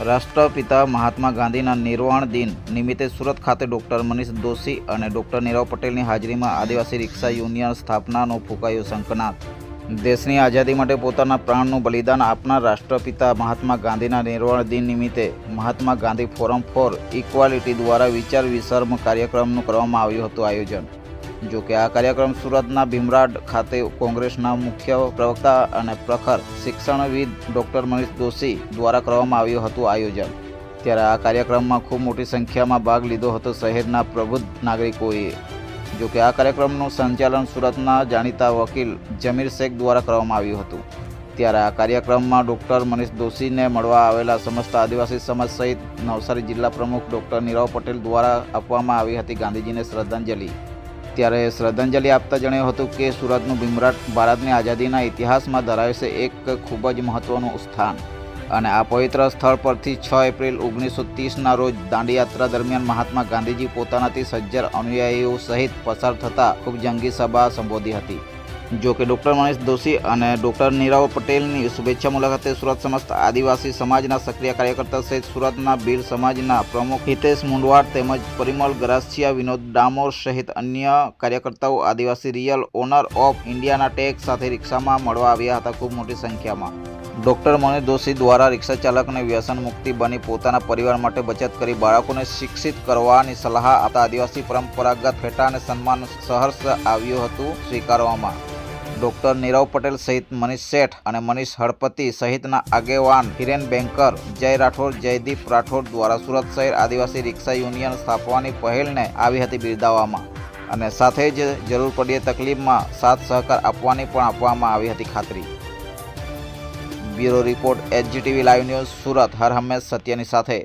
રાષ્ટ્રપિતા મહાત્મા ગાંધીના નિર્વાણ દિન નિમિત્તે સુરત ખાતે ડૉક્ટર મનીષ દોશી અને ડૉક્ટર નીરવ પટેલની હાજરીમાં આદિવાસી રિક્ષા યુનિયન સ્થાપનાનો ફૂંકાયો શંખનાદ। દેશની આઝાદી માટે પોતાના પ્રાણનું બલિદાન આપનાર રાષ્ટ્રપિતા મહાત્મા ગાંધીના નિર્વાણ દિન નિમિત્તે Mahatma Gandhi forum four equality દ્વારા વિચાર વિસર્મ કાર્યક્રમનું કરવામાં આવ્યું હતું આયોજન। જો કે આ કાર્યક્રમ સુરતના ભીમરાડ ખાતે કોંગ્રેસના મુખ્ય પ્રવક્તા અને પ્રખર શિક્ષણવિદ ડૉક્ટર મનીષ દોશી દ્વારા કરવામાં આવ્યું હતું આયોજન। ત્યારે આ કાર્યક્રમમાં ખૂબ મોટી સંખ્યામાં ભાગ લીધો હતો શહેરના પ્રબુદ્ધ નાગરિકોએ। જો કે આ કાર્યક્રમનું સંચાલન સુરતના જાણીતા વકીલ જમીર શેખ દ્વારા કરવામાં આવ્યું હતું। ત્યારે આ કાર્યક્રમમાં ડૉક્ટર મનીષ દોશીને મળવા આવેલા સમસ્ત આદિવાસી સમાજ સહિત નવસારી જિલ્લા પ્રમુખ ડૉક્ટર નીરવ પટેલ દ્વારા આપવામાં આવી હતી ગાંધીજીને શ્રદ્ધાંજલિ। ત્યારે શ્રદ્ધાંજલિ આપતા જણાવ્યું હતું કે સુરતનું ભીમરાડ ભારતની આઝાદીના ઇતિહાસમાં ધરાવે છે એક ખૂબ જ મહત્ત્વનું સ્થાન અને આ પવિત્ર સ્થળ પરથી 6 એપ્રિલ 1930ના રોજ દાંડીયાત્રા દરમિયાન મહાત્મા ગાંધીજી પોતાનાથી સજ્જર અનુયાયીઓ સહિત પસાર થતા ખૂબ જંગી સભા સંબોધી હતી। જો કે ડૉક્ટર મનીષ દોશી અને ડૉક્ટર નીરવ પટેલની શુભેચ્છા મુલાકાતે સુરત સમસ્ત આદિવાસી સમાજના સક્રિય કાર્યકર્તા સહિત સુરતના ભીલ સમાજના પ્રમુખ હિતેશ મુંડવાડ તેમજ પરિમલ ગરાસિયા, વિનોદ ડામોર સહિત અન્ય કાર્યકર્તાઓ આદિવાસી રિયલ ઓનર ઓફ ઇન્ડિયાના ટેગ સાથે રિક્ષામાં મળવા આવ્યા હતા ખૂબ મોટી સંખ્યામાં। ડૉક્ટર મનીષ દોશી દ્વારા રિક્ષા ચાલકને વ્યસન મુક્તિ બની પોતાના પરિવાર માટે બચત કરી બાળકોને શિક્ષિત કરવાની સલાહ આપતા આદિવાસી પરંપરાગત ફેટા અને સન્માન સહર્ષ આવ્યું હતું સ્વીકારવામાં। ડૉક્ટર નીરવ પટેલ સહિત મનીષ શેઠ અને મનીષ હળપતિ સહિતના આગેવાન હિરેન બેંકર, જય રાઠોડ, જયદીપ રાઠોડ દ્વારા સુરત શહેર આદિવાસી રિક્ષા યુનિયન સ્થાપવાની પહેલને આવી હતી બિરદાવવામાં અને સાથે જ જરૂર પડીએ તકલીફમાં સાથ સહકાર આપવાની પણ આપવામાં આવી હતી ખાતરી। Bureau report, HGTV live news, Surat, હર હંમેશ સત્યની સાથે।